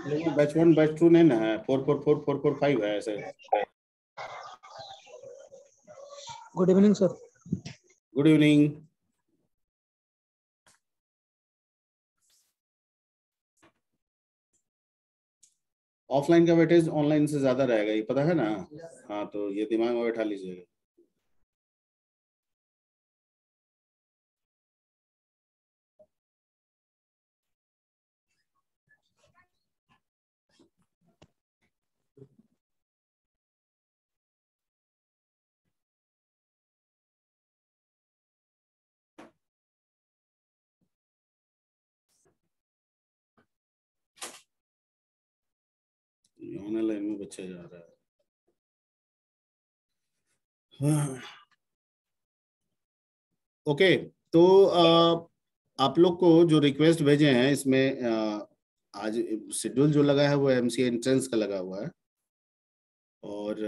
लोगों में batch 1 batch 2 नहीं ना है, 444 445 है ऐसे। Good evening sir. Good evening. Offline का वेटेज ऑनलाइन से ज्यादा रहेगा, ये पता है ना? हाँ, तो ये दिमाग में बैठा लीजिएगा। ऑनलाइन में बच्चा जा रहा है। ओके, तो आप लोग को जो रिक्वेस्ट भेजे हैं इसमें आज शेड्यूल जो लगा है वो एमसीए एंट्रेंस का लगा हुआ है, और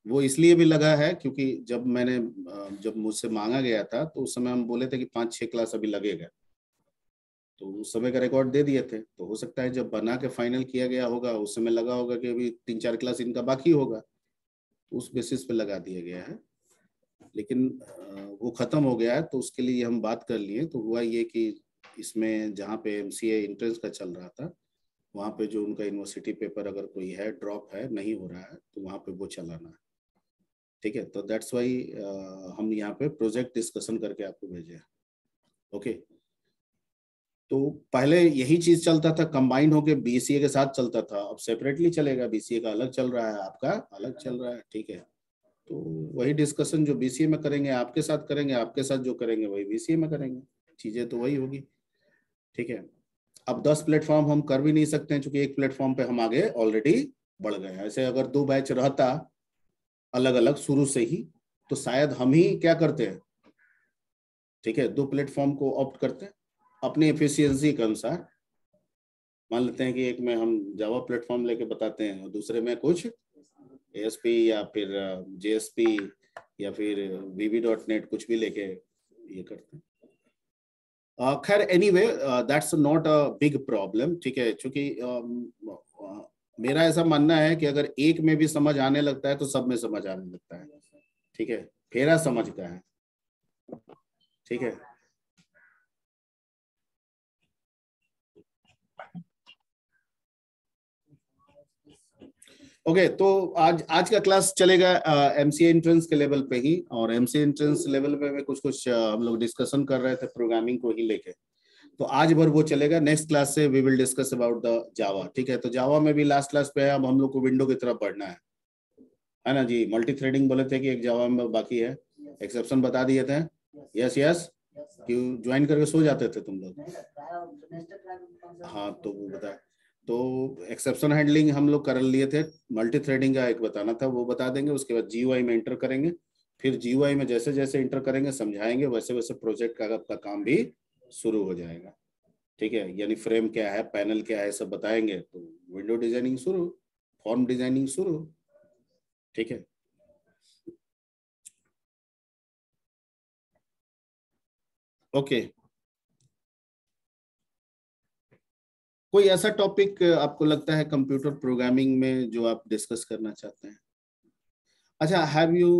वो इसलिए भी लगा है क्योंकि जब मुझसे मांगा गया था तो उस समय हम बोले थे कि 5-6 क्लास अभी लगेगा, तो उस समय का रिकॉर्ड दे दिए थे। तो हो सकता है जब बना के फाइनल किया गया होगा उस समय लगा होगा कि अभी 3-4 क्लास इनका बाकी होगा, तो उस बेसिस पे लगा दिया गया है। लेकिन वो खत्म हो गया है, तो उसके लिए हम बात कर लिए। तो हुआ ये कि इसमें जहाँ पे एमसीए एंट्रेंस का चल रहा था वहाँ पे जो उनका यूनिवर्सिटी पेपर अगर कोई है ड्रॉप है नहीं हो रहा है तो वहाँ पे वो चलाना है। ठीक है, तो दैट्स वाई हम यहाँ पे प्रोजेक्ट डिस्कशन करके आपको भेजे। ओके, तो पहले यही चीज चलता था, कंबाइंड होके बीसीए के साथ चलता था, अब सेपरेटली चलेगा। बीसीए का अलग चल रहा है, आपका अलग चल रहा है। ठीक है, तो वही डिस्कशन जो बीसीए में करेंगे आपके साथ करेंगे, आपके साथ जो करेंगे वही बीसीए में करेंगे, चीजें तो वही होगी। ठीक है, अब 10 प्लेटफॉर्म हम कर भी नहीं सकते हैं क्योंकि एक प्लेटफॉर्म पे हम आगे ऑलरेडी बढ़ गए हैं। ऐसे अगर 2 बैच रहता अलग अलग शुरू से ही तो शायद हम ही क्या करते हैं, ठीक है, 2 प्लेटफॉर्म को ऑप्ट करते हैं अपनी एफिशिएंसी के अनुसार। मान लेते हैं कि एक में हम जावा प्लेटफॉर्म लेके बताते हैं और दूसरे में कुछ एएसपी या फिर जेएसपी या फिर VB.NET कुछ भी लेके ये करते हैं। खैर anyway that's not a big problem. ठीक है, क्योंकि मेरा ऐसा मानना है कि अगर एक में भी समझ आने लगता है तो सब में समझ आने लगता है। ठीक है, फेरा समझ का है। ठीक है, ओके तो आज का क्लास चलेगा एमसीए एंट्रेंस के लेवल पे ही, और एमसीए एंट्रेंस लेवल पे में कुछ हम लोग डिस्कशन कर रहे थे प्रोग्रामिंग को ही लेके, तो आज भर वो चलेगा। नेक्स्ट क्लास से we will discuss about the Java. ठीक है, तो जावा में भी लास्ट क्लास पे है, अब हम लोग को विंडो की तरफ बढ़ना है ना जी। मल्टी थ्रेडिंग बोले थे कि एक जावा में बाकी है, एक्सेप्शन बता दिए थे। यस यस, क्यों ज्वाइन करके सो जाते थे तुम लोग? हाँ, तो वो बताए, तो एक्सेप्शन हैंडलिंग हम लोग कर लिए थे। मल्टी थ्रेडिंग का एक बताना था, वो बता देंगे। उसके बाद जीयूआई में एंटर करेंगे, फिर जीयूआई में जैसे जैसे एंटर करेंगे समझाएंगे, वैसे वैसे प्रोजेक्ट का आपका काम भी शुरू हो जाएगा। ठीक है, यानी फ्रेम क्या है, पैनल क्या है, सब बताएंगे तो विंडो डिजाइनिंग शुरू, फॉर्म डिजाइनिंग शुरू। ठीक है, ओके। कोई ऐसा टॉपिक आपको लगता है कंप्यूटर प्रोग्रामिंग में जो आप डिस्कस करना चाहते हैं? अच्छा, have you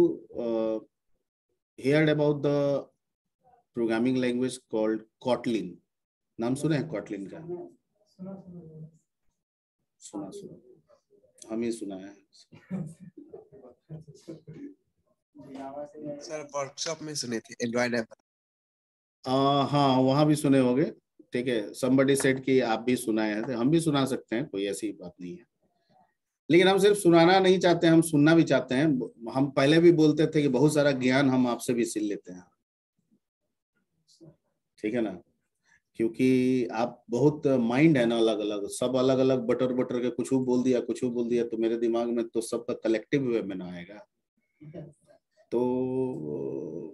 heard about the programming language called Kotlin? नाम सुने हैं Kotlin का? सुना हम ही सुना है सर वर्कशॉप में सुने थे एंड्रॉइड ऐप। हाँ, वहां भी सुने होंगे। ठीक है, somebody said कि आप भी सुनाए हैं, तो हम भी सुना सकते हैं, कोई ऐसी बात नहीं है। लेकिन हम सिर्फ सुनाना नहीं चाहते हैं, हम सुनना भी चाहते हैं। हम पहले भी बोलते थे कि बहुत सारा ज्ञान हम आपसे भी सीख लेते हैं। ठीक है ना, क्योंकि आप बहुत माइंड है ना, अलग अलग, सब अलग अलग बटर बटर के कुछ बोल दिया तो मेरे दिमाग में तो सबका कलेक्टिव वे में ना आएगा। तो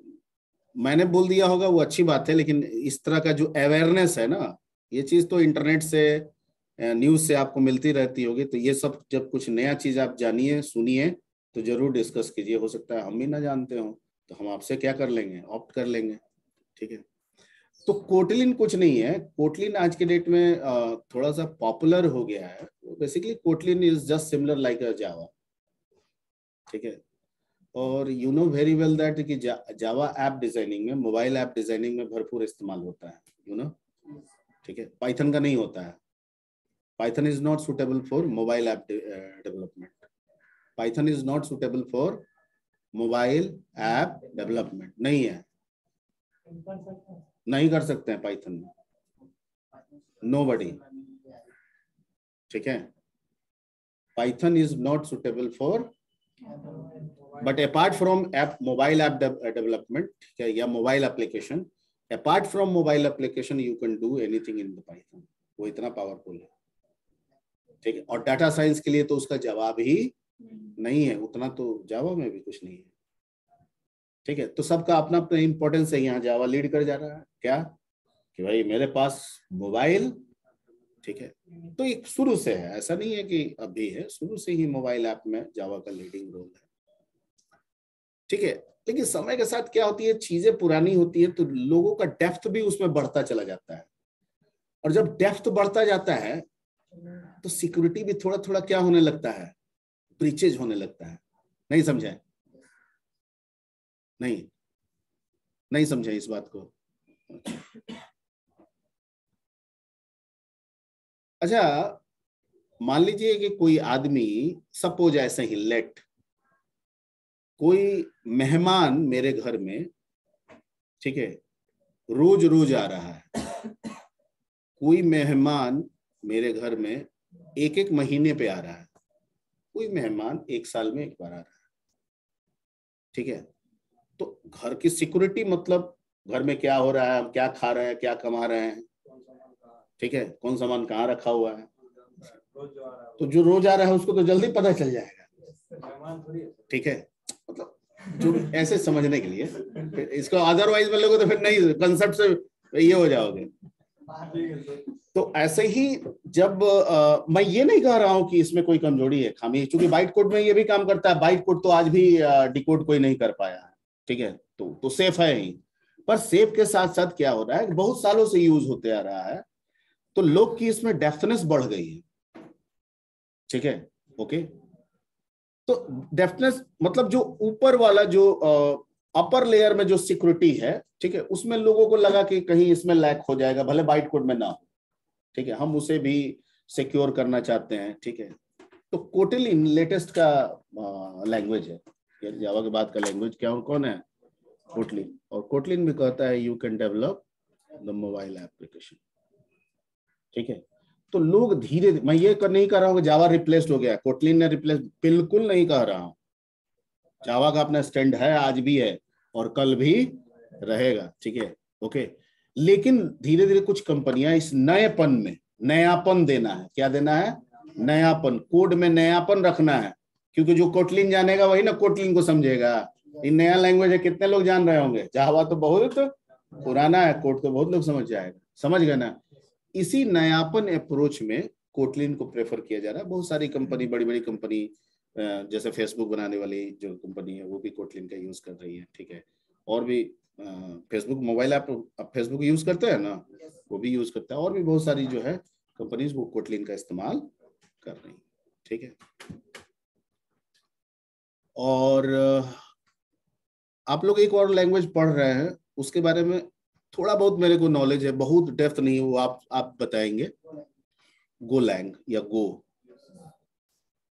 मैंने बोल दिया होगा वो अच्छी बात है, लेकिन इस तरह का जो अवेयरनेस है ना, ये चीज तो इंटरनेट से न्यूज से आपको मिलती रहती होगी। तो ये सब जब कुछ नया चीज आप जानिए सुनिए तो जरूर डिस्कस कीजिए। हो सकता है हम भी ना जानते हो तो हम आपसे क्या कर लेंगे, ऑप्ट कर लेंगे। ठीक है, तो कोटलिन कुछ नहीं है। कोटलिन आज के डेट में थोड़ा सा पॉपुलर हो गया है। Basically Kotlin is just similar like a Java, ठीक है। और you know very well that कि जावा ऐप डिजाइनिंग में, मोबाइल ऐप डिजाइनिंग में भरपूर इस्तेमाल होता है, यू नो, ठीक है। पाइथन का नहीं होता है। Python is not suitable for mobile app development. Python is not suitable for mobile app development, नहीं है, नहीं कर सकते हैं पाइथन में, नोबडी, ठीक है। Python is not suitable for, but apart from app, mobile app development, ठीक है, या mobile application, apart from mobile application you can do anything in the Python. वो इतना पावरफुल है, ठीक है। और डाटा साइंस के लिए तो उसका जवाब ही नहीं है, उतना तो जावा में भी कुछ नहीं है, ठीक है। तो सबका अपना अपना इंपॉर्टेंस है। यहाँ जावा लीड कर जा रहा है, क्या कि भाई मेरे पास मोबाइल, ठीक है। तो एक शुरू से है, ऐसा नहीं है कि अभी है, शुरू से ही मोबाइल ऐप में जावा का लीडिंग रोल है, ठीक है। लेकिन समय के साथ क्या होती है, चीजें पुरानी होती है तो लोगों का डेप्थ भी उसमें बढ़ता चला जाता है। और जब डेप्थ बढ़ता जाता है तो सिक्योरिटी भी थोड़ा थोड़ा क्या होने लगता है, ब्रीचेज होने लगता है। नहीं समझे? नहीं, नहीं समझे इस बात को? अच्छा, मान लीजिए कि कोई आदमी, सपोज ऐसे ही लेट, कोई मेहमान मेरे घर में, ठीक है, रोज रोज आ रहा है। कोई मेहमान मेरे घर में एक एक महीने पे आ रहा है। कोई मेहमान एक साल में एक बार आ रहा है, ठीक है। तो घर की सिक्योरिटी मतलब घर में क्या हो रहा है, हम क्या खा रहे हैं, क्या कमा रहे हैं, ठीक है, कौन सामान कहाँ रखा हुआ है, तो जो रोज आ रहा है उसको तो जल्दी पता चल जाएगा, ठीक है। मतलब जो ऐसे समझने के लिए, इसको अदरवाइज बोलोगे तो फिर नहीं, कंसेप्ट से ये हो जाओगे। तो ऐसे ही जब मैं ये नहीं कह रहा हूं कि इसमें कोई कमजोरी है, खामी, क्योंकि बाइट कोड में ये भी काम करता है। बाइट कोड तो आज भी डिकोड कोई नहीं कर पाया है, ठीक है। तो सेफ है ही, पर सेफ के साथ साथ क्या हो रहा है, बहुत सालों से यूज होते आ रहा है, तो लोग की इसमें डेप्थनेस बढ़ गई है, ठीक है, ओके। तो डेप्थनेस मतलब जो ऊपर वाला, जो अपर लेयर में जो सिक्योरिटी है, ठीक है, उसमें लोगों को लगा कि कहीं इसमें लैक हो जाएगा, भले बाइट कोड में ना हो, ठीक है, हम उसे भी सिक्योर करना चाहते हैं, ठीक है। तो कोटलिन लेटेस्ट का लैंग्वेज है, जावा के बाद का लैंग्वेज क्या, कौन है, कोटलिन। और कोटलिन भी कहता है you can develop the mobile application, ठीक है। तो लोग धीरे, मैं ये नहीं कह रहा हूँ कि जावा रिप्लेस्ड हो गया, कोटलिन ने रिप्लेस, बिल्कुल नहीं कह रहा हूँ। जावा का अपना स्टैंड है, आज भी है और कल भी रहेगा, ठीक है, ओके। लेकिन धीरे धीरे कुछ कंपनियां इस नएपन में, नयापन देना है, क्या देना है, नयापन, कोड में नयापन रखना है, क्योंकि जो कोटलिन जानेगा वही ना कोटलिन को समझेगा। ये नया लैंग्वेज है, कितने लोग जान रहे होंगे, जावा तो बहुत पुराना है, कोड तो बहुत लोग समझ जाएगा, समझ गए ना। इसी नयापन अप्रोच में कोटलिन को प्रेफर किया जा रहा है। बहुत सारी कंपनी, बड़ी बड़ी कंपनी, जैसे फेसबुक बनाने वाली जो कंपनी है वो भी कोटलिन का यूज कर रही है, ठीक है। और भी फेसबुक मोबाइल ऐप, अब फेसबुक यूज करते हैं ना, वो भी यूज करता है। और भी बहुत सारी जो है कंपनीज वो कोटलिन का इस्तेमाल कर रही है, ठीक है। और आप लोग एक और लैंग्वेज पढ़ रहे हैं, उसके बारे में थोड़ा बहुत मेरे को नॉलेज है, बहुत डेप्थ नहीं है, वो आप बताएंगे। गोलैंग या गो,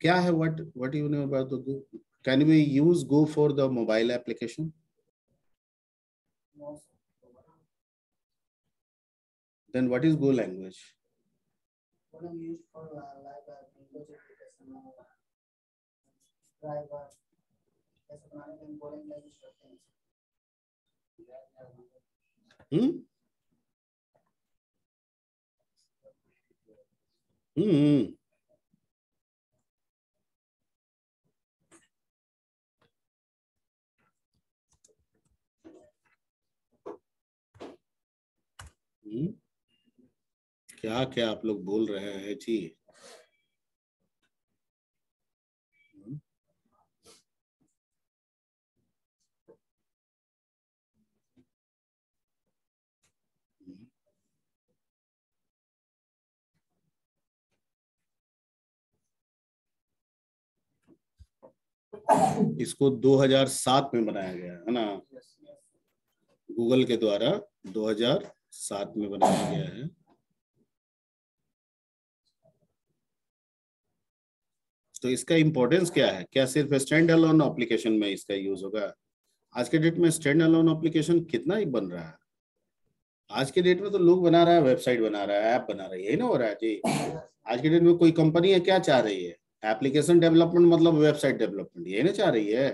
क्या है, what you know about the Go? Can we use Go for the mobile application? Then what is Go language? Hmm? Hmm. Hmm? क्या क्या आप लोग बोल रहे हैं जी? इसको 2007 में बनाया गया है ना, गूगल के द्वारा 2007 में बनाया गया है। तो इसका इंपॉर्टेंस क्या है? क्या सिर्फ स्टैंड अलोन एप्लीकेशन में इसका यूज होगा? आज के डेट में स्टैंड अलोन एप्लीकेशन कितना ही बन रहा है। आज के डेट में तो लोग बना रहा है, वेबसाइट बना रहा है, ऐप बना रहा है, यही ना हो रहा है जी। आज के डेट में कोई कंपनी है क्या चाह रही है? एप्लीकेशन डेवलपमेंट मतलब वेबसाइट डेवलपमेंट, यही ना चाह रही है।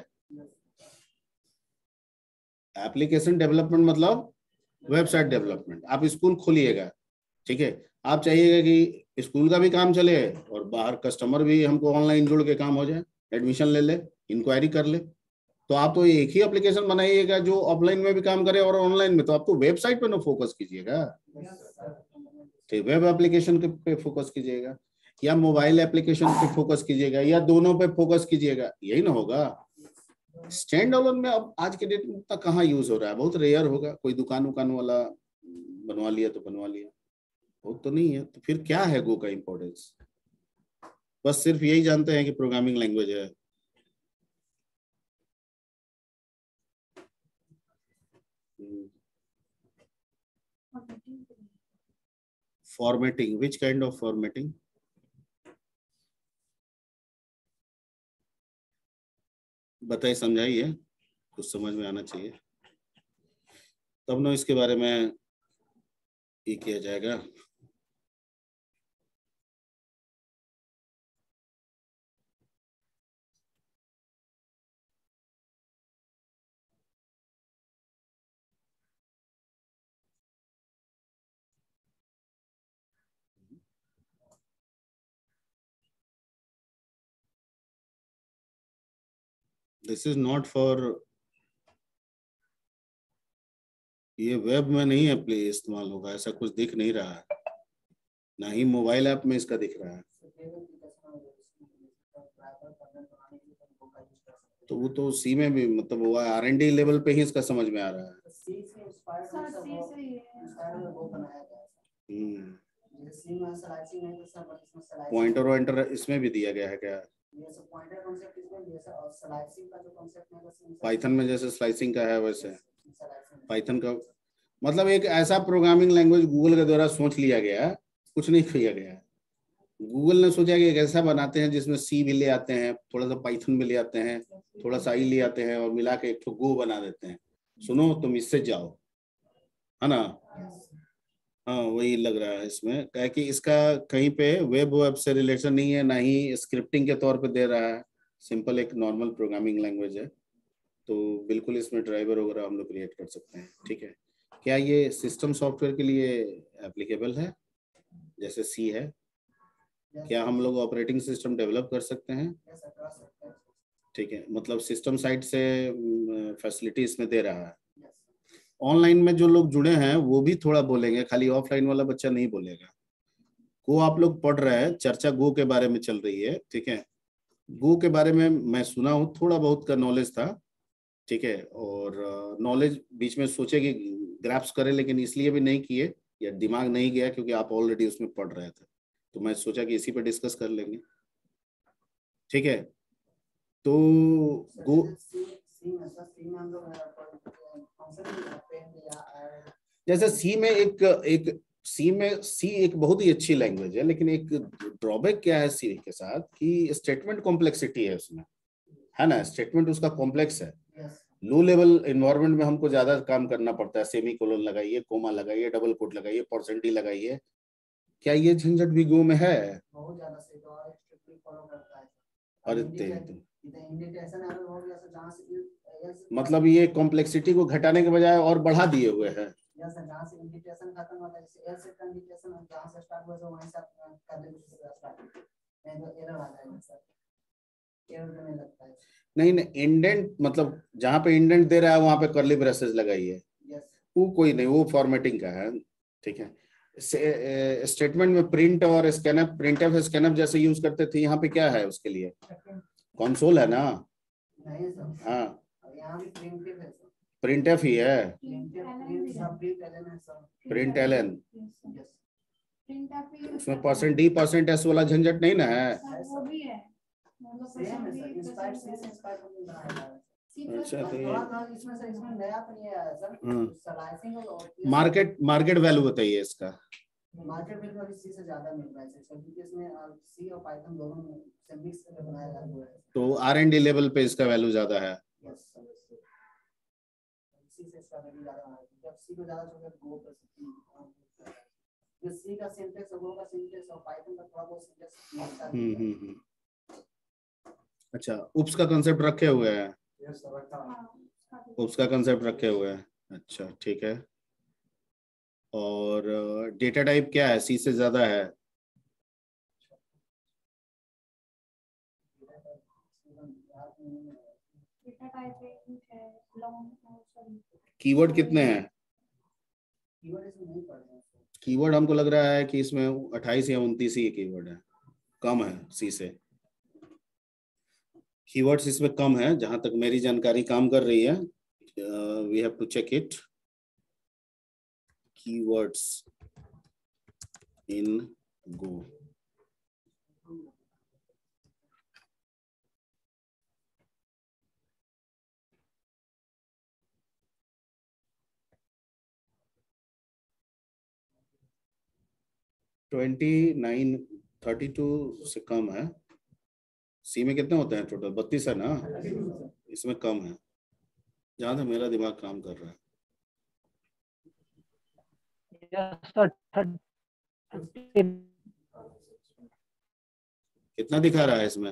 एप्लीकेशन डेवलपमेंट मतलब वेबसाइट डेवलपमेंट। आप स्कूल खोलिएगा, ठीक है, आप चाहिएगा कि स्कूल का भी काम चले और बाहर कस्टमर भी हमको ऑनलाइन जुड़ के काम हो जाए, एडमिशन ले ले, इंक्वायरी कर ले, तो आप तो एक ही एप्लीकेशन बनाइएगा जो ऑफलाइन में भी काम करे और ऑनलाइन में। तो आप तो वेबसाइट पे ना फोकस कीजिएगा, ठीक, वेब एप्लीकेशन पे फोकस कीजिएगा या मोबाइल एप्लीकेशन पे फोकस कीजिएगा या दोनों पे फोकस कीजिएगा, यही ना होगा। स्टैंड अलोन में अब आज के डेट में कहाँ यूज हो रहा है? बहुत रेयर होगा, कोई दुकान वाला बनवा लिया तो बनवा लिया, वो तो नहीं है। तो फिर क्या है गो का इंपॉर्टेंस? बस सिर्फ यही जानते हैं कि प्रोग्रामिंग लैंग्वेज है। Formatting, which kind of formatting? बताइए, समझाइए, कुछ समझ में आना चाहिए तब ना इसके बारे में ये किया जाएगा। दिस इज नॉट फॉर, ये वेब में नहीं इस्तेमाल होगा, ऐसा कुछ दिख नहीं रहा है, ना ही मोबाइल ऐप में इसका दिख रहा है। तो वो तो सी में भी, मतलब वो R&D लेवल पे ही इसका समझ में आ रहा है। पॉइंटर वॉइंटर इसमें भी दिया गया है क्या? पाइथन में जैसे स्लाइसिंग का है वैसे पाइथन का, मतलब एक ऐसा प्रोग्रामिंग लैंग्वेज गूगल के द्वारा सोच लिया गया, कुछ नहीं किया गया। गूगल ने सोचा कि एक ऐसा बनाते हैं जिसमें सी भी ले आते हैं, थोड़ा सा पाइथन भी ले आते हैं, थोड़ा सा आई ले आते हैं और मिला के एक तो गो बना देते हैं। सुनो तुम इससे जाओ, है ना? हाँ वही लग रहा है इसमें, क्या कि इसका कहीं पे वेब से रिलेशन नहीं है, ना ही स्क्रिप्टिंग के तौर पे दे रहा है। सिंपल एक नॉर्मल प्रोग्रामिंग लैंग्वेज है, तो बिल्कुल इसमें ड्राइवर वगैरह हम लोग क्रिएट कर सकते हैं, ठीक है। क्या ये सिस्टम सॉफ्टवेयर के लिए एप्लीकेबल है जैसे सी है? क्या हम लोग ऑपरेटिंग सिस्टम डेवलप कर सकते हैं? ठीक है, मतलब सिस्टम साइड से फैसिलिटी इसमें दे रहा है। ऑनलाइन में जो लोग जुड़े हैं वो भी थोड़ा बोलेंगे, खाली ऑफलाइन वाला बच्चा नहीं बोलेगा। गो आप लोग पढ़ रहे हैं, चर्चा गो के बारे में चल रही है, ठीक है। गो के बारे में मैं सुना हूँ, थोड़ा बहुत का नॉलेज था, ठीक है। और नॉलेज बीच में सोचे कि ग्रैप्स करें, लेकिन इसलिए भी नहीं किए या दिमाग नहीं गया क्योंकि आप ऑलरेडी उसमें पढ़ रहे थे, तो मैं सोचा कि इसी पे डिस्कस कर लेंगे, ठीक है। तो गो जैसे सी एक बहुत ही अच्छी लैंग्वेज है, लेकिन एक ड्रॉबैक क्या है सी के साथ कि स्टेटमेंट कॉम्प्लेक्सिटी है उसमें, है ना। स्टेटमेंट उसका कॉम्प्लेक्स है। लो लेवल एनवायरनमेंट में हमको ज्यादा काम करना पड़ता है, सेमी कोलन लगाइए, कोमा लगाइए, डबल कोट लगाइए, परसेंटी लगाइए। क्या ये झंझट भी गो में है? बहुत ज्यादा से अरे मतलब ये कॉम्प्लेक्सिटी को घटाने के बजाय और बढ़ा दिए हुए हैं। नहीं, इंडेंट मतलब जहाँ पे इंडेंट दे रहा है वहां पे कर्ली ब्रेसेस लगाइए, वो कोई नहीं, वो फॉर्मेटिंग का है, ठीक है। स्टेटमेंट में प्रिंट और स्कैनअप, प्रिंट एफ स्कैनअप जैसे यूज करते थे, यहाँ पे क्या है उसके लिए? कंसोल है ना। हाँ प्रिंट एफ ही है, प्रिंट एलन, उसमें %d %s वाला झंझट नहीं ना है। सेम है सर, इंस्पायर्ड से इंस्पायर्ड को बनाया है। अच्छा, तो ये इसमें सर इसमें नया तो नहीं आया सर, स्लाइसिंग और मार्केट वैल्यू बताइए इसका। मार्केट वैल्यू अभी सी से ज्यादा मिल रहा है सर, क्योंकि इसमें सी और पाइथन दोनों से मिक्स करके बनाया गया है। तो R&D लेवल पे इसका वैल्यू ज्यादा है। यस सर, सी से इसका वैल्यू ज्यादा है, जब सी को ज्यादा छोड़ गो कर सकते हैं। जो सी का सिंटैक्स और गो का सिंटैक्स और पाइथन का थोड़ा बहुत सिंटैक्स मिलता है। अच्छा, उप्स का कांसेप्ट रखे हुए हैं। यस सर, रखा है। उप्स का कांसेप्ट रखे हुए हैं। अच्छा, ठीक है। और डेटा टाइप क्या है, सी से ज्यादा है? कीवर्ड कितने हैं? कीवर्ड हमको लग रहा है कि इसमें 28 या 29 ही कीवर्ड है, कम है सी से। कीवर्ड्स इसमें कम है जहां तक मेरी जानकारी काम कर रही है। We have to check it. Keywords in go. $29, 32 से कम है। सी में कितने होते हैं टोटल? 32 है ना, इसमें कम है जहां तक मेरा दिमाग काम कर रहा है। कितना दिखा रहा है इसमें?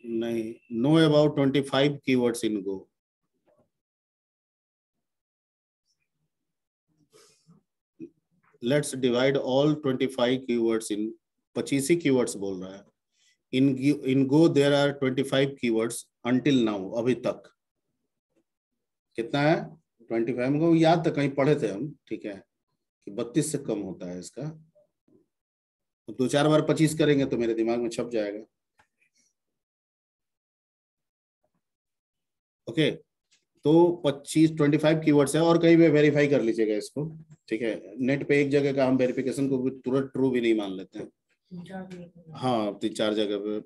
नहीं, no about 25 keywords in go. Let's divide all 25 keywords in 25 ही कीवर्ड्स बोल रहा है। In go there are 25 keywords until now, अभी तक। कितना है? 25 को याद था, कहीं पढ़े थे हम, ठीक है, कि 32 से कम होता है इसका। तो 2-4 बार 25 करेंगे तो मेरे दिमाग में छप जाएगा। ओके, तो 25 कीवर्ड्स है, और कहीं भी वेरीफाई कर लीजिएगा इसको, ठीक है। नेट पे एक जगह का हम वेरिफिकेशन को भी तुरंत ट्रू भी नहीं मान लेते हैं। हाँ, 3-4 जगह पे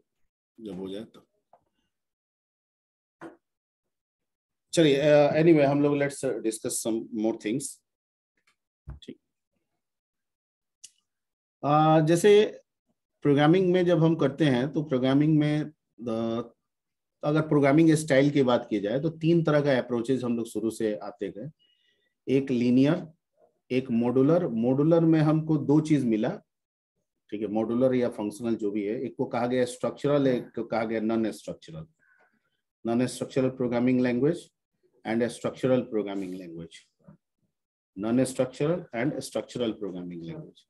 जब हो जाए तो चलिए। एनीवे, हम लोग let's discuss some more things. ठीक, जैसे प्रोग्रामिंग में जब हम करते हैं तो प्रोग्रामिंग में अगर प्रोग्रामिंग स्टाइल की बात की जाए तो 3 तरह का अप्रोचेज हम लोग शुरू से आते गए। एक लीनियर, एक मॉड्यूलर। मॉड्यूलर में हमको 2 चीज मिला, ठीक है, मॉड्यूलर या फंक्शनल जो भी है। एक को कहा गया स्ट्रक्चरल, एक को कहा गया non structural. Non structural programming language and structural programming language. Non structural and structural programming language.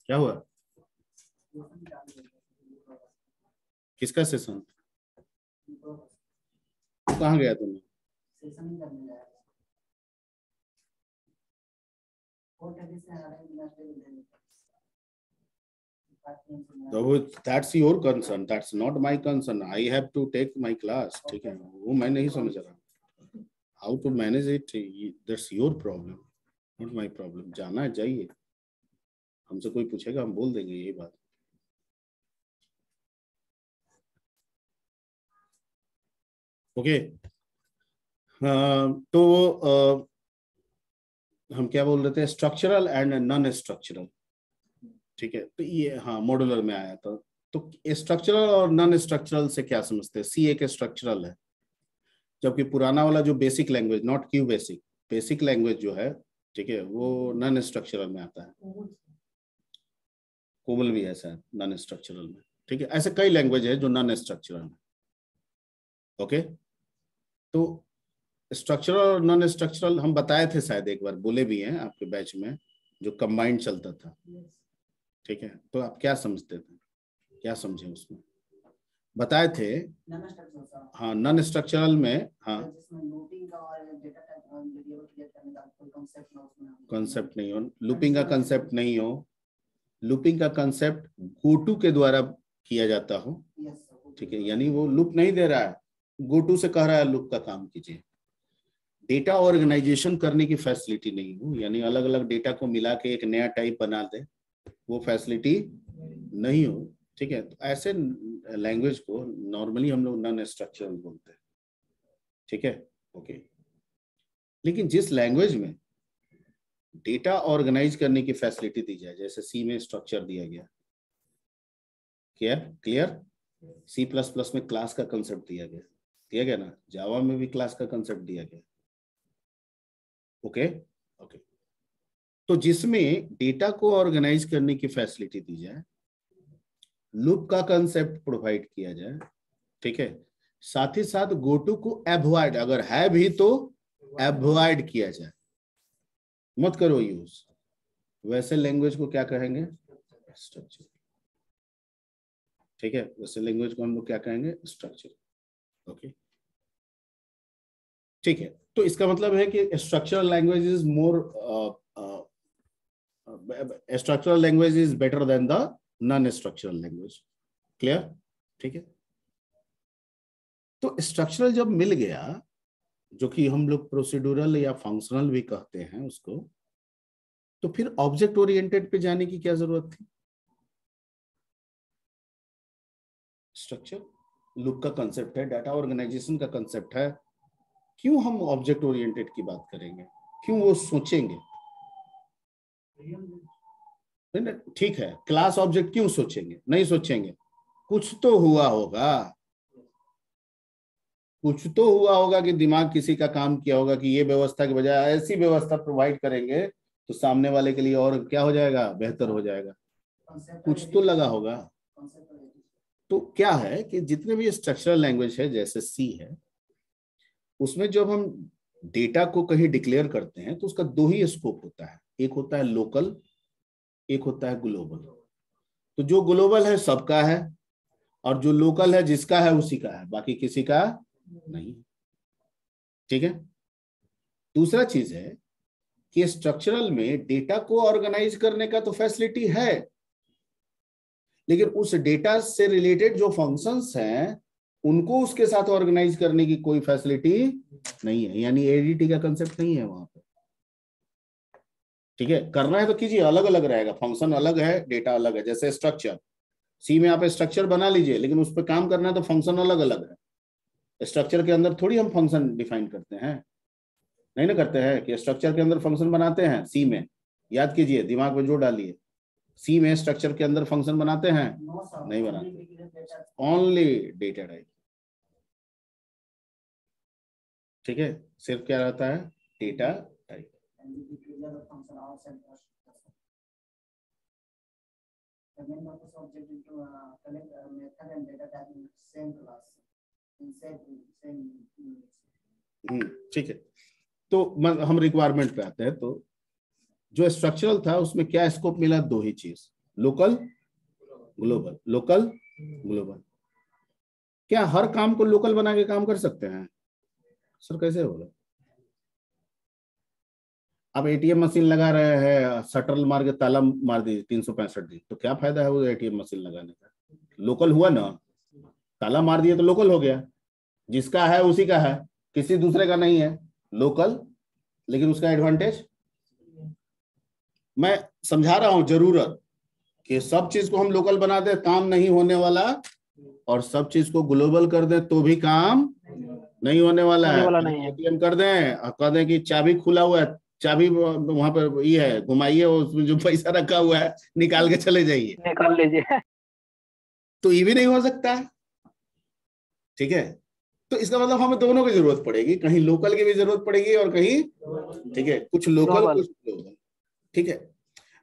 क्या हुआ? किसका सेशन? कहाँ गया तुम? That's your concern. That's not my concern. I have to take my class. ठीक है, वो मैं नहीं समझ रहा। How to manage it? That's your problem, not my problem. जाना है जाइए, हमसे कोई पूछेगा हम बोल देंगे यही बात। ओके, तो हम क्या बोल रहे थे? स्ट्रक्चरल एंड नॉन स्ट्रक्चरल, ठीक है। तो ये हाँ मॉड्यूलर में आया था। तो स्ट्रक्चरल और नॉन स्ट्रक्चरल से क्या समझते हैं? सी एक स्ट्रक्चरल है, जबकि पुराना वाला जो basic language, not Q basic, basic language जो है, ठीक है, वो नॉन स्ट्रक्चरल में आता है। कोमल भी है शायद नॉन स्ट्रक्चरल में, ठीक है। ऐसे कई लैंग्वेज है जो नॉन स्ट्रक्चरल में। ओके, तो स्ट्रक्चरल और नॉन स्ट्रक्चरल हम बताए थे, शायद एक बार बोले भी हैं आपके बैच में, जो कंबाइंड चलता था, ठीक है। तो आप क्या समझते थे, क्या समझे उसमें? बताए थे। हाँ, नॉन स्ट्रक्चरल में, हाँ, कंसेप्ट नहीं हो, लूपिंग का कंसेप्ट नहीं हो, लूपिंग का कंसेप्ट गोटू के द्वारा किया जाता हो, ठीक है, यानी वो लूप नहीं दे रहा है, गोटू से कह रहा है लूप का काम कीजिए। डेटा ऑर्गेनाइजेशन करने की फैसिलिटी नहीं हो, यानी अलग अलग डेटा को मिला के एक नया टाइप बना दे, वो फैसिलिटी नहीं हो, ठीक है। तो ऐसे लैंग्वेज को नॉर्मली हम लोग नॉन स्ट्रक्चरल बोलते हैं, ठीक है, ओके। लेकिन जिस लैंग्वेज में डेटा ऑर्गेनाइज करने की फैसिलिटी दी जाए, जैसे सी में स्ट्रक्चर दिया गया, क्लियर, सी प्लस प्लस में क्लास का कंसेप्ट दिया गया ना, जावा में भी क्लास का कंसेप्ट दिया गया, ओके ओके। तो जिसमें डेटा को ऑर्गेनाइज करने की फैसिलिटी दी जाए, लूप का कंसेप्ट प्रोवाइड किया जाए, ठीक है, साथ ही साथ गोटू को अवॉइड, अगर है भी तो अवॉइड किया जाए, मत करो यूज, वैसे लैंग्वेज को क्या कहेंगे, स्ट्रक्चर, ठीक है, वैसे लैंग्वेज को हम लोग क्या कहेंगे, स्ट्रक्चर, ओके, ठीक है। तो इसका मतलब है कि structural language is more, structural language is better than the non structural language, clear, ठीक है। तो स्ट्रक्चरल जब मिल गया, जो कि हम लोग प्रोसीड्यूरल या फंक्शनल भी कहते हैं उसको, तो फिर ऑब्जेक्ट ओरिएंटेड पे जाने की क्या जरूरत थी। स्ट्रक्चर लूप का कंसेप्ट है, डाटा ऑर्गेनाइजेशन का कंसेप्ट है, क्यों हम ऑब्जेक्ट ओरिएंटेड की बात करेंगे, क्यों वो सोचेंगे, ठीक है, क्लास ऑब्जेक्ट क्यों सोचेंगे, नहीं सोचेंगे, कुछ तो हुआ होगा, कुछ तो हुआ होगा कि दिमाग किसी का काम किया होगा कि ये व्यवस्था के बजाय ऐसी व्यवस्था प्रोवाइड करेंगे तो सामने वाले के लिए और क्या हो जाएगा, बेहतर हो जाएगा, कुछ तो लगा होगा। तो क्या है कि जितने भी स्ट्रक्चरल लैंग्वेज है, जैसे सी है, उसमें जब हम डेटा को कहीं डिक्लेयर करते हैं तो उसका दो ही स्कोप होता है, एक होता है लोकल, एक होता है ग्लोबल। तो जो ग्लोबल है सबका है, और जो लोकल है जिसका है उसी का है, बाकी किसी का नहीं, ठीक है। दूसरा चीज है कि स्ट्रक्चरल में डेटा को ऑर्गेनाइज करने का तो फैसिलिटी है, लेकिन उस डेटा से रिलेटेड जो फंक्शंस हैं उनको उसके साथ ऑर्गेनाइज करने की कोई फैसिलिटी नहीं है, यानी एडीटी का कंसेप्ट नहीं है वहां पे, ठीक है। करना है तो कीजिए, अलग अलग रहेगा, फंक्शन अलग है, डेटा अलग है। जैसे स्ट्रक्चर, सी में आप स्ट्रक्चर बना लीजिए, लेकिन उस पर काम करना है तो फंक्शन अलग अलग है। स्ट्रक्चर के अंदर थोड़ी हम फंक्शन डिफाइन करते हैं, नहीं ना करते हैं कि स्ट्रक्चर के अंदर फंक्शन बनाते हैं सी में, याद कीजिए, दिमाग में जोड़ डालिए, सी में स्ट्रक्चर के अंदर फंक्शन बनाते हैं, नहीं बनाते, ओनली डेटा टाइप, ठीक है, सिर्फ क्या रहता है, डेटा टाइप। ठीक है। तो हम रिक्वायरमेंट पे आते हैं। तो जो स्ट्रक्चरल था उसमें क्या स्कोप मिला, दो ही चीज, लोकल ग्लोबल, लोकल ग्लोबल। क्या हर काम को लोकल बना के काम कर सकते हैं सर, कैसे होगा। अब एटीएम मशीन लगा रहे हैं, शटर मार के ताला मार दी 365 दिन, तो क्या फायदा है वो एटीएम मशीन लगाने का, लोकल हुआ ना, ताला मार दिया तो लोकल हो गया, जिसका है उसी का है, किसी दूसरे का नहीं है, लोकल। लेकिन उसका एडवांटेज, मैं समझा रहा हूं, जरूरत कि सब चीज को हम लोकल बना दे काम नहीं होने वाला, और सब चीज को ग्लोबल कर दे तो भी काम नहीं होने वाला है। एटीएम कर दें और कह दें कि चाबी खुला हुआ है, चाबी वहां पर ये है, घुमाइए, उसमें जो पैसा रखा हुआ है निकाल के चले जाइए, निकाल लीजिए, तो ये भी नहीं हो सकता है, ठीक है। तो इसका मतलब हमें दोनों की जरूरत पड़ेगी, कहीं लोकल की भी जरूरत पड़ेगी और कहीं, ठीक है, कुछ लोकल कुछ ग्लोबल, ठीक है।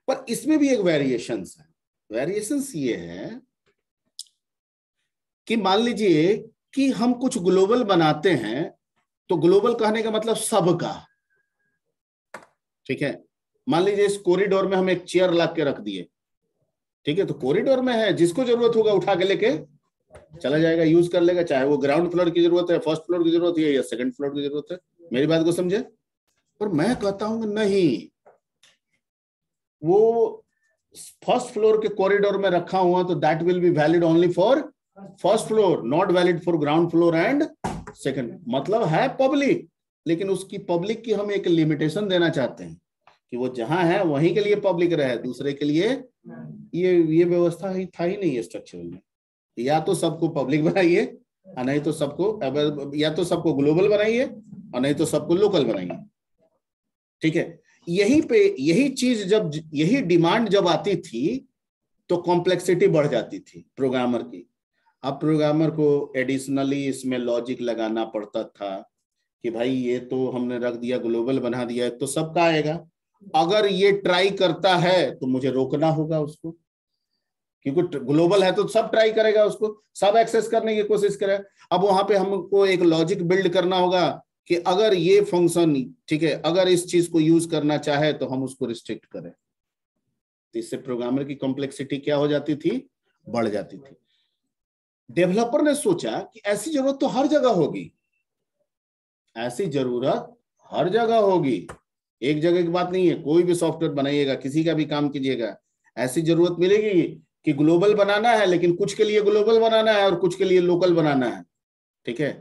पर इसमें भी एक वेरिएशंस है। वेरिएशंस ये है कि मान लीजिए कि हम कुछ ग्लोबल बनाते हैं, तो ग्लोबल कहने का मतलब सबका, ठीक है। मान लीजिए इस कॉरिडोर में हम एक चेयर ला के रख दिए, ठीक है, तो कॉरिडोर में है, जिसको जरूरत होगा उठा के लेके चला जाएगा, यूज कर लेगा, चाहे वो ग्राउंड फ्लोर की जरूरत है, फर्स्ट फ्लोर की जरूरत है या सेकंड फ्लोर की जरूरत है। मेरी बात को समझे। पर मैं कहता हूं नहीं, वो फर्स्ट फ्लोर के कॉरिडोर में रखा हुआ तो that will be valid only for first floor, not valid for ground floor and second. मतलब है पब्लिक, लेकिन उसकी पब्लिक की हम एक लिमिटेशन देना चाहते हैं कि वो जहां है वहीं के लिए पब्लिक रहे, दूसरे के लिए ये व्यवस्था ही था ही नहीं है स्ट्रक्चर में। या तो सबको पब्लिक बनाइए और नहीं तो सबको, या तो सबको ग्लोबल बनाइए और नहीं तो सबको लोकल बनाइए। ठीक है, यही पे यही चीज जब यही डिमांड जब आती थी तो कॉम्प्लेक्सिटी बढ़ जाती थी प्रोग्रामर की। अब प्रोग्रामर को एडिशनली इसमें लॉजिक लगाना पड़ता था कि भाई ये तो हमने रख दिया, ग्लोबल बना दिया तो सबका आएगा, अगर ये ट्राई करता है तो मुझे रोकना होगा उसको, क्योंकि ग्लोबल है तो सब ट्राई करेगा, उसको सब एक्सेस करने की कोशिश करे। अब वहां पे हमको एक लॉजिक बिल्ड करना होगा कि अगर ये फंक्शन, ठीक है, अगर इस चीज को यूज करना चाहे तो हम उसको रिस्ट्रिक्ट करें। तो इससे प्रोग्रामर की कॉम्प्लेक्सिटी क्या हो जाती थी, बढ़ जाती थी। डेवलपर ने सोचा कि ऐसी जरूरत तो हर जगह होगी, ऐसी जरूरत हर जगह होगी, एक जगह की बात नहीं है। कोई भी सॉफ्टवेयर बनाइएगा, किसी का भी काम कीजिएगा, ऐसी जरूरत मिलेगी कि ग्लोबल बनाना है, लेकिन कुछ के लिए ग्लोबल बनाना है और कुछ के लिए लोकल बनाना है। ठीक है,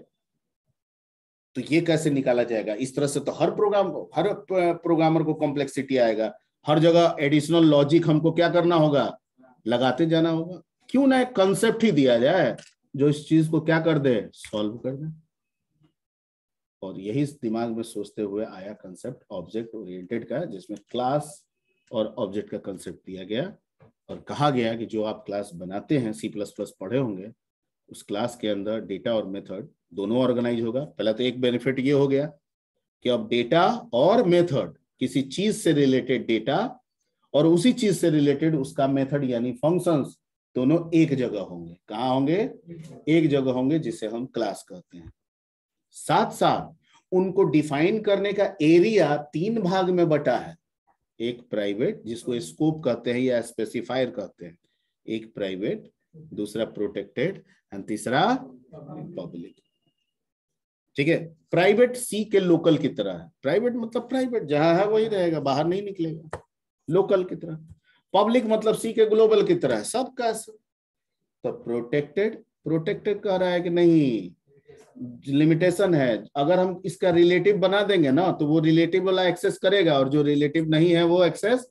तो ये कैसे निकाला जाएगा? इस तरह से तो हर प्रोग्रामर को कॉम्प्लेक्सिटी आएगा, हर जगह एडिशनल लॉजिक हमको क्या करना होगा, लगाते जाना होगा। क्यों ना एक कंसेप्ट ही दिया जाए जो इस चीज को क्या कर दे, सॉल्व कर दे। और यही दिमाग में सोचते हुए आया कंसेप्ट ऑब्जेक्ट ओरिएंटेड का, जिसमें क्लास और ऑब्जेक्ट का कंसेप्ट दिया गया और कहा गया कि जो आप क्लास बनाते हैं, C++ पढ़े होंगे, उस क्लास के अंदर डेटा और मेथड दोनों ऑर्गेनाइज होगा। पहला तो एक बेनिफिट ये हो गया कि अब डेटा और मेथड, किसी चीज से रिलेटेड डेटा और उसी चीज से रिलेटेड उसका मेथड यानी फंक्शंस, दोनों एक जगह होंगे। कहाँ होंगे? एक जगह होंगे, जिसे हम क्लास कहते हैं। साथ साथ उनको डिफाइन करने का एरिया 3 भाग में बटा है। एक प्राइवेट, जिसको स्कोप कहते हैं या स्पेसिफायर कहते हैं, एक प्राइवेट, दूसरा प्रोटेक्टेड एंड तीसरा पब्लिक। ठीक है, प्राइवेट सी के लोकल की तरह है। प्राइवेट मतलब प्राइवेट, जहां है वही रहेगा, बाहर नहीं निकलेगा, लोकल की तरह। पब्लिक मतलब सी के ग्लोबल की तरह है, सबका सब। तो प्रोटेक्टेड कह रहा है कि नहीं, लिमिटेशन है। अगर हम इसका रिलेटिव बना देंगे ना तो वो रिलेटिव वाला एक्सेस करेगा, और जो रिलेटिव नहीं है वो एक्सेस।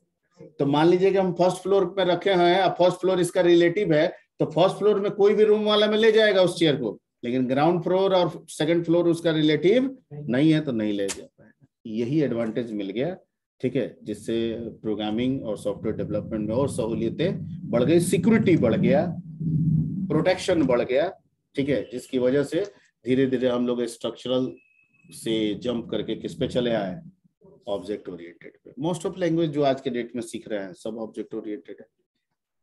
तो मान लीजिए कि हम फर्स्ट फ्लोर पे रखे हैं, फर्स्ट फ्लोर इसका रिलेटिव है, तो फर्स्ट फ्लोर में कोई भी रूम वाला में ले जाएगा उस चेयर को, लेकिन ग्राउंड फ्लोर और सेकंड फ्लोर उसका रिलेटिव नहीं है तो नहीं ले जा पाएगा। यही एडवांटेज मिल गया। ठीक है, जिससे प्रोग्रामिंग और सॉफ्टवेयर डेवलपमेंट में और सहूलियतें बढ़ गई, सिक्योरिटी बढ़ गया, प्रोटेक्शन बढ़ गया। ठीक है, जिसकी वजह से धीरे धीरे हम लोग स्ट्रक्चरल से जंप करके किस पे चले आए, ऑब्जेक्ट ओरिएंटेड पे। मोस्ट ऑफ लैंग्वेज जो आज के डेट में सीख रहे हैं सब ऑब्जेक्ट ओरिएंटेड है।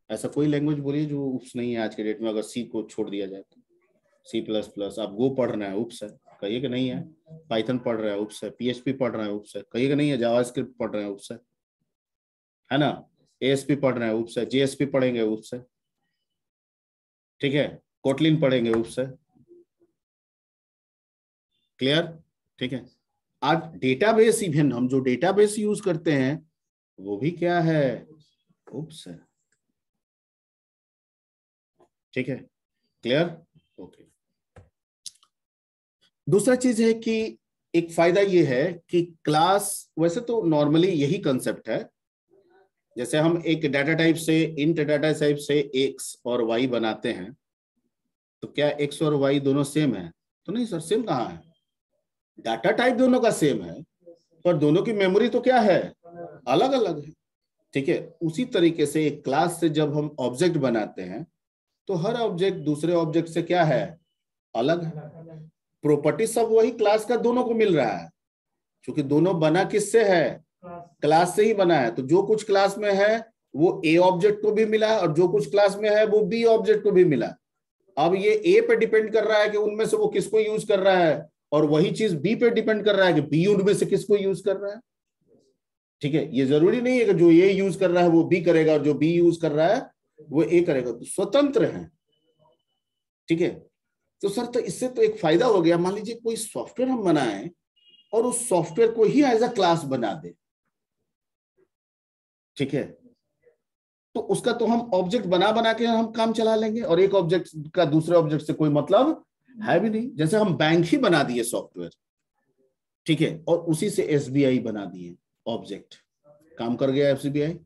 ऐसा कोई लैंग्वेज बोलिए जो उप्स नहीं है आज के डेट में, अगर सी को छोड़ दिया जाए तो। C++, आप गो पढ़ रहे हैं, उप्स है, कहिए कि नहीं है। पाइथन पढ़ रहे हैं, उप्स है। PHP पढ़ रहे हैं, उप्स है, कहिए कि नहीं है। जावास्क्रिप्ट पढ़ रहे हैं, उप्स है ना। ASP पढ़ रहे हैं, उप्स है। JSP पढ़ेंगे, उप्स है। ठीक है, कोटलिन पढ़ेंगे, उप्स है। क्लियर? ठीक है, आज डेटाबेस, इवन हम जो डेटाबेस यूज करते हैं वो भी क्या है, उप्स है। ठीक है, क्लियर? ओके। दूसरा चीज है कि एक फायदा ये है कि क्लास, वैसे तो नॉर्मली यही कंसेप्ट है, जैसे हम एक डाटा टाइप से, इंट डाटा टाइप से एक्स और वाई बनाते हैं, तो क्या एक्स और वाई दोनों सेम है? तो नहीं सर, सेम कहाँ है? डाटा टाइप दोनों का सेम है, पर दोनों की मेमोरी तो क्या है, अलग अलग है। ठीक है, उसी तरीके से एक क्लास से जब हम ऑब्जेक्ट बनाते हैं तो हर ऑब्जेक्ट दूसरे ऑब्जेक्ट से क्या है, अलग है। प्रॉपर्टी सब वही क्लास का दोनों को मिल रहा है, क्योंकि दोनों बना किससे है, क्लास से ही बना है। तो जो कुछ क्लास में है वो ए ऑब्जेक्ट को भी मिला, और जो कुछ क्लास में है वो बी ऑब्जेक्ट को भी मिला। अब ये ए पे डिपेंड कर रहा है कि उनमें से वो किसको यूज कर रहा है, और वही चीज बी पे डिपेंड कर रहा है कि बी उनमें से किसको यूज कर रहा है। ठीक है, ये जरूरी नहीं है कि जो ए यूज कर रहा है वो बी करेगा और जो बी यूज कर रहा है वो ए करेगा, तो स्वतंत्र है। ठीक है, तो सर तो इससे तो एक फायदा हो गया। मान लीजिए कोई सॉफ्टवेयर हम बनाएं और उस सॉफ्टवेयर को ही एज अ क्लास बना दे। ठीक है, तो उसका तो हम ऑब्जेक्ट बना बना के हम काम चला लेंगे, और एक ऑब्जेक्ट का दूसरे ऑब्जेक्ट से कोई मतलब है भी नहीं। जैसे हम बैंक ही बना दिए सॉफ्टवेयर, ठीक है, और उसी से एसबीआई बना दिए ऑब्जेक्ट, काम कर गया एसबीआई।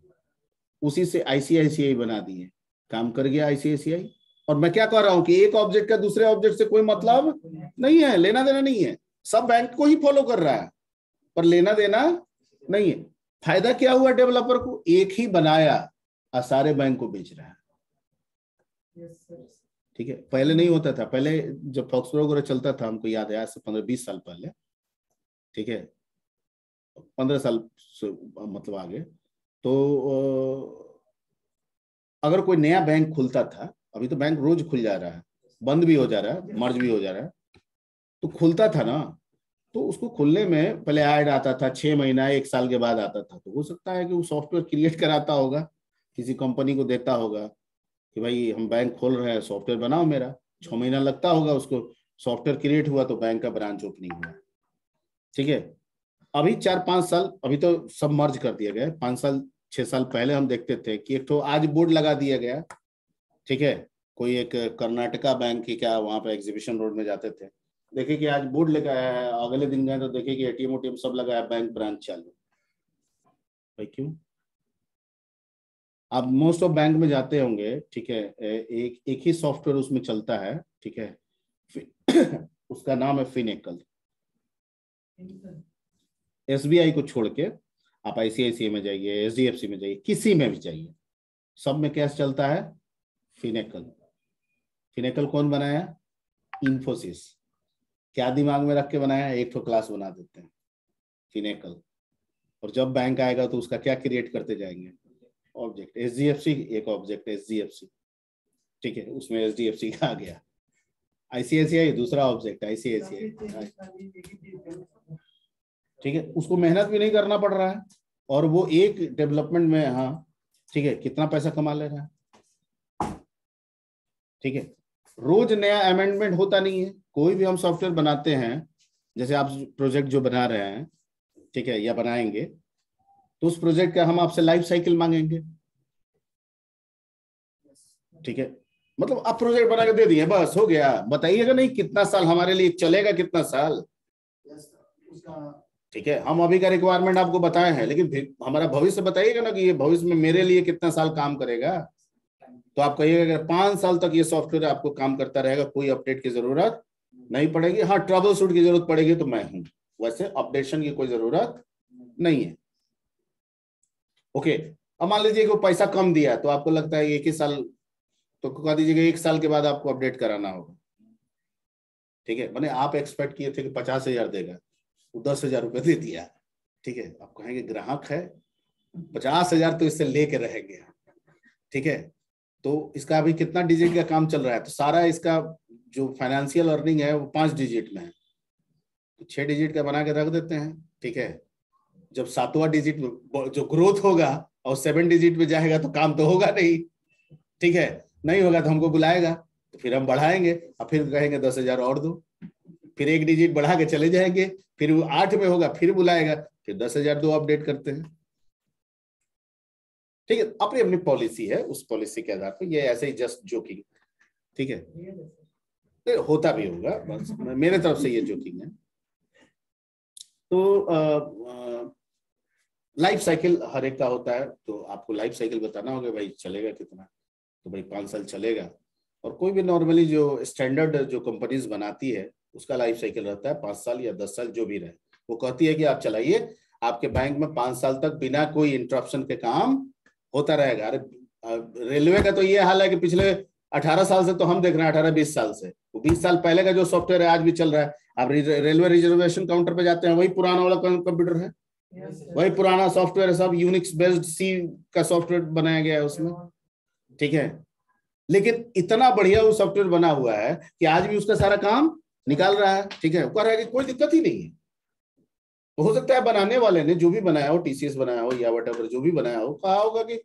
उसी से आईसीआईसीआई बना दिए, काम कर गया आईसीआईसीआई। और मैं क्या कह रहा हूं कि एक ऑब्जेक्ट का दूसरे ऑब्जेक्ट से कोई मतलब नहीं है, लेना देना नहीं है, सब बैंक को ही फॉलो कर रहा है, पर लेना देना नहीं है। फायदा क्या हुआ डेवलपर को, एक ही बनाया और सारे बैंक को बेच रहा है। ठीक है, पहले नहीं होता था। पहले जब फॉक्सट्रॉट वगैरह चलता था, हमको याद है आज से 15-20 साल पहले, ठीक है, 15 साल से मतलब आगे, तो अगर कोई नया बैंक खुलता था, अभी तो बैंक रोज खुल जा रहा है, बंद भी हो जा रहा है, मर्ज भी हो जा रहा है, तो खुलता था ना, तो उसको खुलने में पहले ऐड आता था, 6 महीना 1 साल के बाद आता था। तो हो सकता है कि वो सॉफ्टवेयर क्रिएट कराता होगा, किसी कंपनी को देता होगा कि भाई हम बैंक खोल रहे हैं, सॉफ्टवेयर बनाओ मेरा। 6 महीना लगता होगा उसको, सॉफ्टवेयर क्रिएट हुआ तो बैंक का ब्रांच ओपनिंग हुआ। ठीक है, अभी 4-5 साल, अभी तो सब मर्ज कर दिया गया। 5 साल 6 साल पहले हम देखते थे कि एक तो आज बोर्ड लगा दिया गया, ठीक है, कोई एक कर्नाटका बैंक की क्या, वहां पे एग्जीबिशन रोड में जाते थे, देखे कि आज बोर्ड लगा है, अगले दिन गए तो देखे कि एटीएम ओटीएम सब लगा है, बैंक ब्रांच चालू। भाई क्यों? आप मोस्ट ऑफ बैंक में जाते होंगे, ठीक है, एक ही सॉफ्टवेयर उसमें चलता है, ठीक है, उसका नाम है फिनेकल। एसबीआई को छोड़ के आप आईसीआईसीआई में जाइए, एचडीएफसी में जाइए, किसी में भी जाइए, सब में क्या चलता है? फिनेकल। फिनेकल कौन बनाया? इन्फोसिस। क्या दिमाग में रख के बनाया? एक तो क्लास बना देते हैं फिनेकल, और जब बैंक आएगा तो उसका क्या क्रिएट करते जाएंगे? ऑब्जेक्ट। एचडीएफसी एक ऑब्जेक्ट है, एचडीएफसी, ठीक है, उसमें एचडीएफसी का आ गया। आईसीआईसीआई दूसरा ऑब्जेक्ट आईसीआईसीआई, ठीक है, उसको मेहनत भी नहीं करना पड़ रहा है, और वो एक डेवलपमेंट में, हाँ ठीक है, कितना पैसा कमा ले रहा है। ठीक है, रोज नया अमेंडमेंट होता नहीं है। कोई भी हम सॉफ्टवेयर बनाते हैं, जैसे आप प्रोजेक्ट जो बना रहे हैं, ठीक है, या बनाएंगे, तो उस प्रोजेक्ट का हम आपसे लाइफ साइकिल मांगेंगे। ठीक है, मतलब आप प्रोजेक्ट बना के दे दिए, बस हो गया, बताइएगा नहीं कितना साल हमारे लिए चलेगा, कितना साल। ठीक है, हम अभी का रिक्वायरमेंट आपको बताए हैं, लेकिन हमारा भविष्य बताइएगा ना कि ये भविष्य में मेरे लिए कितना साल काम करेगा। तो आप कहिएगा अगर 5 साल तक ये सॉफ्टवेयर आपको काम करता रहेगा, कोई अपडेट की जरूरत नहीं पड़ेगी। हाँ, ट्रबल शूट की जरूरत पड़ेगी तो मैं हूं, वैसे अपडेशन की कोई जरूरत नहीं है। ओके, अब मान लीजिए कि पैसा कम दिया, तो आपको लगता है 1 ही साल, तो कह दीजिएगा 1 साल के बाद आपको अपडेट कराना होगा। ठीक है, मैंने आप एक्सपेक्ट किए थे कि 50,000 देगा, वो 10,000 रुपये दे दिया। ठीक है, आप कहेंगे ग्राहक है, 50,000 तो इससे लेके रहेंगे। ठीक है, तो इसका अभी कितना डिजिट का काम चल रहा है, तो सारा इसका जो फाइनेंशियल अर्निंग है वो 5 डिजिट में है, तो 6 डिजिट का बना के रख देते हैं। ठीक है, जब 7वां डिजिट जो ग्रोथ होगा और 7 डिजिट में जाएगा तो काम तो होगा नहीं। ठीक है, नहीं होगा तो हमको बुलाएगा, तो फिर हम बढ़ाएंगे, और फिर कहेंगे 10,000 और दो, फिर 1 डिजिट बढ़ा के चले जाएंगे, फिर 8 में होगा, फिर बुलाएगा, फिर 10,000 दो अपडेट करते हैं। ठीक है, अपनी अपनी पॉलिसी है, उस पॉलिसी के आधार पर ये ऐसे ही जस्ट जोकिंग। ठीक है, तो होता भी होगा, बस मेरे तरफ से ये जोकिंग है। तो लाइफ साइकिल हर एक का होता है, तो आपको लाइफ साइकिल बताना होगा भाई चलेगा कितना, तो भाई 5 साल चलेगा। और कोई भी नॉर्मली जो स्टैंडर्ड जो कंपनीज बनाती है उसका लाइफ साइकिल रहता है 5 साल या 10 साल जो भी रहे। वो कहती है कि आप चलाइए, आपके बैंक में 5 साल तक बिना कोई इंटरप्शन के काम होता रहेगा। अरे रेलवे का तो ये हाल है कि पिछले 18 साल से तो हम देख रहे हैं, 18-20 साल से, वो 20 साल पहले का जो सॉफ्टवेयर है आज भी चल रहा है। आप रेलवे रिजर्वेशन काउंटर पे जाते हैं, वही पुराना वाला कंप्यूटर है, वही पुराना सॉफ्टवेयर है, सब यूनिक्स बेस्ड सी का सॉफ्टवेयर बनाया गया है उसमें। ठीक है, लेकिन इतना बढ़िया वो सॉफ्टवेयर बना हुआ है कि आज भी उसका सारा काम निकाल रहा है। ठीक है, वो कह रहा है कि कोई दिक्कत ही नहीं है। हो सकता है बनाने वाले ने जो भी बनाया हो, टीसीएस बनाया हो या व्हाटएवर जो भी बनाया हो, कहा होगा कि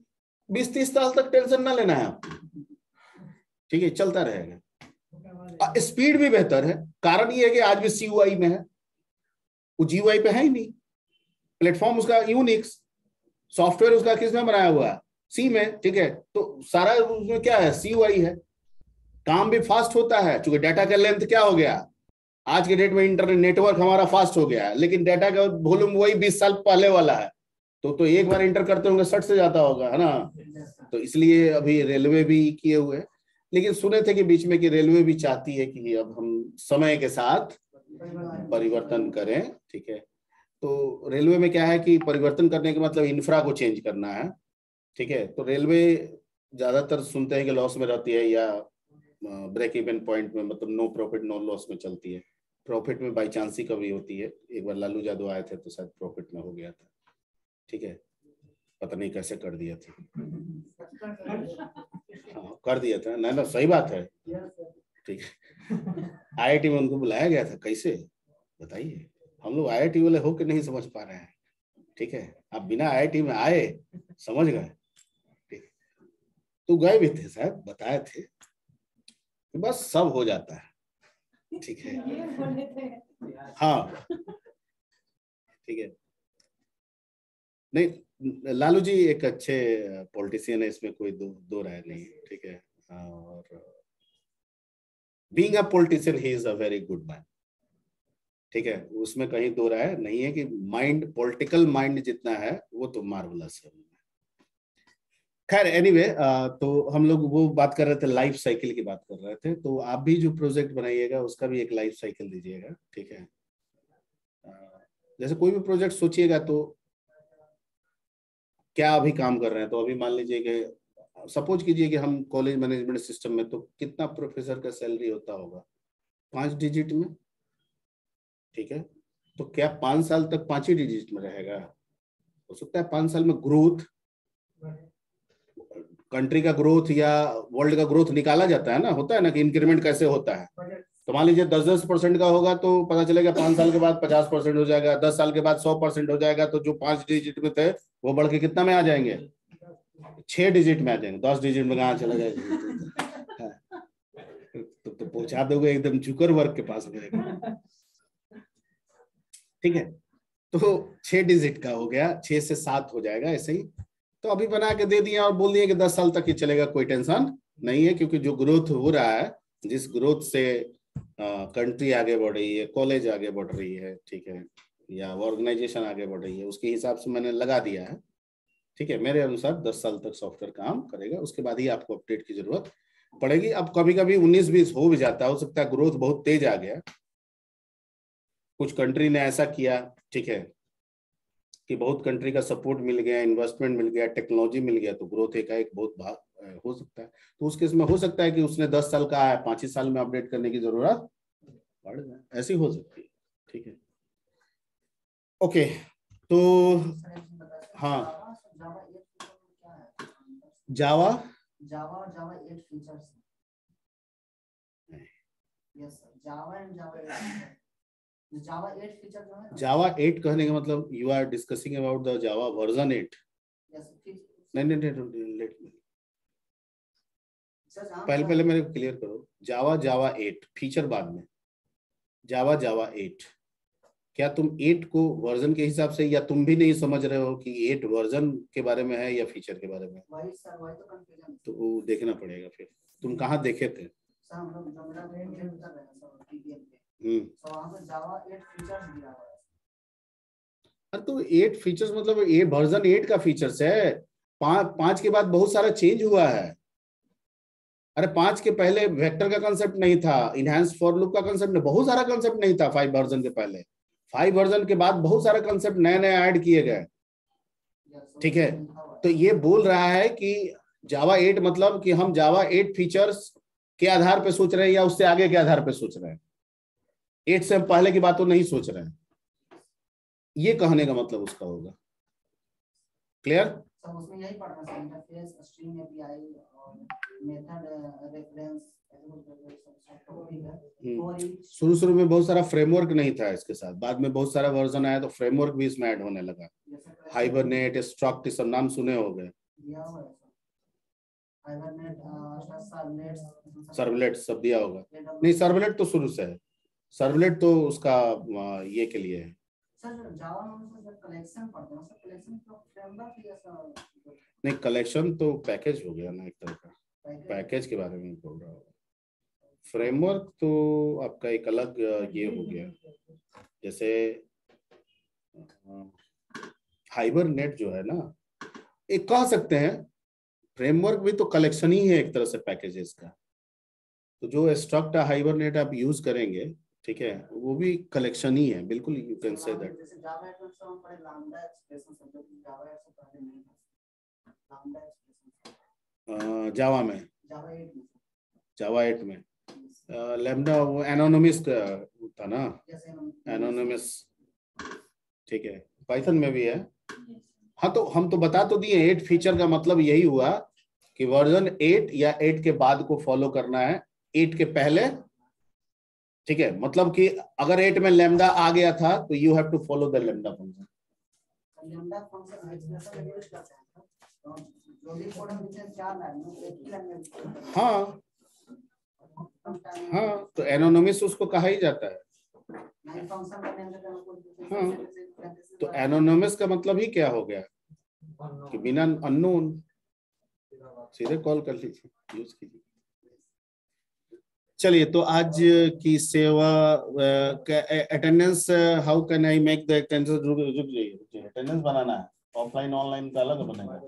20-30 साल तक टेंशन ना लेना है आपको। ठीक है, चलता रहेगा, स्पीड भी बेहतर है। कारण ये है कि आज भी सीयूआई में है, वो जीयूआई पे है ही नहीं। प्लेटफॉर्म उसका यूनिक्स, सॉफ्टवेयर उसका किस में बनाया हुआ है? सी में, ठीक है। तो सारा उसमें क्या है, CUI है, काम भी फास्ट होता है, क्योंकि डाटा का लेंथ क्या हो गया, आज के डेट में इंटरनेट नेटवर्क हमारा फास्ट हो गया है, लेकिन डाटा का वॉल्यूम वही 20 साल पहले वाला है। तो एक बार इंटर करते होंगे 60 से जाता होगा, है ना। तो इसलिए अभी रेलवे भी किए हुए हैं, लेकिन सुने थे कि बीच में कि रेलवे भी चाहती है कि अब हम समय के साथ परिवर्तन करें, ठीक है। तो रेलवे में क्या है कि परिवर्तन करने का मतलब इंफ्रा को चेंज करना है, ठीक है। तो रेलवे ज्यादातर सुनते हैं कि लॉस में रहती है या ब्रेक इवन पॉइंट में, मतलब नो प्रॉफिट नो लॉस में चलती है। प्रॉफिट में बाई चांस ही कभी होती है, एक बार लालू यादव आए थे तो शायद प्रॉफिट में हो गया था, ठीक है। पता नहीं कैसे कर दिया था, हाँ कर दिया था ना, सही बात है, ठीक है। IIT में उनको बुलाया गया था, कैसे बताइए, हम लोग IIT वाले हो के नहीं समझ पा रहे हैं, ठीक है। आप बिना IIT में आए समझ गए, ठीक। तो गए भी थे शायद, बताए थे, बस सब हो जाता है, ठीक है। हाँ ठीक है, नहीं लालू जी एक अच्छे पॉलिटिशियन है, इसमें कोई दो राय नहीं, ठीक है। और being a politician he is a very good man, ठीक है, उसमें कहीं दो राय नहीं है कि माइंड, पॉलिटिकल माइंड जितना है वो तो मार्वलस है। खैर एनीवे, तो हम लोग वो बात कर रहे थे, लाइफ साइकिल की बात कर रहे थे। तो आप भी जो प्रोजेक्ट बनाइएगा उसका भी एक लाइफ साइकिल दीजिएगा, ठीक है। जैसे कोई भी प्रोजेक्ट सोचिएगा तो क्या अभी काम कर रहे हैं, तो अभी मान लीजिए कि सपोज कीजिए कि हम कॉलेज मैनेजमेंट सिस्टम में, तो कितना प्रोफेसर का सैलरी होता होगा, 5 डिजिट में, ठीक है। तो क्या 5 साल तक 5 ही डिजिट में रहेगा? हो सकता है 5 साल में ग्रोथ, कंट्री का ग्रोथ या वर्ल्ड का ग्रोथ निकाला जाता है ना, होता है ना कि इंक्रीमेंट कैसे होता है। तो मान लीजिए 10% का होगा, तो पता चलेगा 5 साल के बाद 50% हो जाएगा, 10 साल के बाद 100% हो जाएगा। तो जो 5 डिजिट में थे वो बढ़ के कितना में आ जाएंगे, 6 डिजिट में आ जाएंगे। 10 डिजिट में कहाँ चला जाएगा, तो पहुंचा दोगे एकदम जुकरबर्ग के पास में, ठीक है। तो 6 डिजिट का हो गया, 6 से 7 हो जाएगा ऐसे ही। तो अभी बना के दे दिया और बोल दिए कि 10 साल तक ही चलेगा, कोई टेंशन नहीं है, क्योंकि जो ग्रोथ हो रहा है, जिस ग्रोथ से कंट्री आगे बढ़ रही है, कॉलेज आगे बढ़ रही है, ठीक है, या ऑर्गेनाइजेशन आगे बढ़ रही है, उसके हिसाब से मैंने लगा दिया है, ठीक है। मेरे अनुसार 10 साल तक सॉफ्टवेयर काम करेगा, उसके बाद ही आपको अपडेट की जरूरत पड़ेगी। अब कभी कभी 19-20 हो भी जाता है, हो सकता है ग्रोथ बहुत तेज आ गया, कुछ कंट्री ने ऐसा किया, ठीक है, कि बहुत कंट्री का सपोर्ट मिल गया, इन्वेस्टमेंट मिल गया, टेक्नोलॉजी मिल गया, तो ग्रोथ एकाएक बहुत भाग हो सकता है। तो उस केस में हो सकता है कि उसने 10 साल का है, 5 ही साल में अपडेट करने की जरूरत पड़ जाए, ऐसी हो सकती है, ठीक है। ओके, तो हाँ, जावा और Java 8 features, yes sir, Java and Java 8 feature जो है, जावा 8 कहने का मतलब you are discussing about the Java version 8? Yes नहीं, लेट मी पहले मेरे को क्लियर करो, जावा 8 फीचर बाद में, जावा 8, क्या तुम 8 को वर्जन के हिसाब से, या तुम भी नहीं समझ रहे हो कि 8 वर्जन के बारे में है या फीचर के बारे में? वही सर, वही तो कंफ्यूजन, तो वो देखना पड़ेगा। फिर तुम कहाँ देखे थे? सर हम लोग जो मेरा प्रोजेक्ट कर रहे हैं सर टीपीएम पे, तो वहां पे जावा 8 फीचर्स दिया हुआ है। अरे तो 8 फीचर्स मतलब ये वर्जन 8 का फीचर्स है, 5 के बाद बहुत सारा चेंज हुआ है। अरे 5 के पहले वेक्टर का कंसेप्ट नहीं था, इनहैंस फॉर लूप का कंसेप्ट नहीं, बहुत सारा कंसेप्ट नहीं था 5 वर्जन के पहले। 5 वर्जन के बाद बहुत सारे कंसेप्ट नए नए ऐड किए गए, ठीक है। तो ये बोल रहा है कि जावा 8 मतलब कि हम जावा 8 फीचर्स के आधार पे सोच रहे हैं या उससे आगे के आधार पे सोच रहे हैं, 8 से हम पहले की बात तो नहीं सोच रहे हैं, ये कहने का मतलब उसका होगा। क्लियर? सब उसमें यही पढ़ना है, इंटरफेस, स्ट्रीम एपीआई और मेथड रेफरेंस, शुरू में बहुत सारा फ्रेमवर्क नहीं था इसके साथ, बाद में बहुत सारा वर्जन आया तो फ्रेमवर्क भी इसमें ऐड होने लगा। हाइबरनेट, स्ट्रक्ट, सब नाम सुने होंगे, सर्वलेट सब दिया होगा। नहीं सर्वलेट तो शुरू से है, सर्वलेट तो उसका ये के लिए है, सर जावा में जब कलेक्शन पढ़ते हैं सर, कलेक्शन तो फ्रेमवर्क या सर? नहीं, कलेक्शन तो पैकेज हो गया ना एक तरह का, पैकेज के बारे में बोल रहा हूँ। फ्रेमवर्क तो आपका एक अलग ये हो गया, जैसे हाइबरनेट जो है ना, एक कह सकते हैं फ्रेमवर्क भी तो कलेक्शन ही है एक तरह से पैकेजेस का। तो जो स्ट्रक्ट हाइबरनेट आप यूज करेंगे, ठीक है, वो भी कलेक्शन ही है, बिल्कुल यू कैन से दैट। जैसे जावा में हम पढ़े लैम्डा एक्सप्रेशन सब, जो जावा से पहले नहीं था लैम्डा एक्सप्रेशन। जावा में, जावा 8 में लैम्डा वो एनोनिमस था ना, एनोनिमस, ठीक है, पाइथन में भी है। हाँ, तो हम तो बता तो दिए 8 फीचर का मतलब यही हुआ कि वर्जन 8 या 8 के बाद को फॉलो करना है, 8 के पहले, ठीक है, मतलब कि अगर 8 में लैम्डा आ गया था तो you have to follow the lambda function. Lambda function expression use करते हैं तो जो भी कोड हम नीचे 4 लाइन एक ही लाइन में। हाँ हाँ, तो एनोनिमस उसको कहा ही जाता है। हाँ, तो एनोनिमस का मतलब ही क्या हो गया कि बिना अननोन, सीधे कॉल कर लीजिए, यूज कीजिए। चलिए, तो आज की सेवा attendance, how can I make the attendance? रुक जाइए, अटेंडेंस बनाना है, ऑफलाइन ऑनलाइन का अलग बनेगा।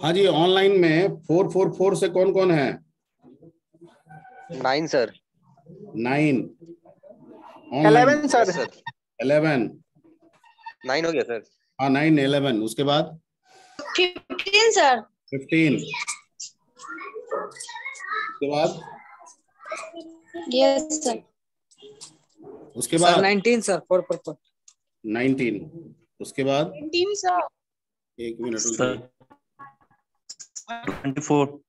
हाँ जी, ऑनलाइन में 444 से कौन कौन है? 9 सर। 9 11 सर। 11 9 हो गया सर। हाँ 9 11, उसके बाद 15 सर। 15, उसके बाद यस सर। उसके बाद 19 सर। 4 19, उसके बाद 19 सर। एक मिनट, 24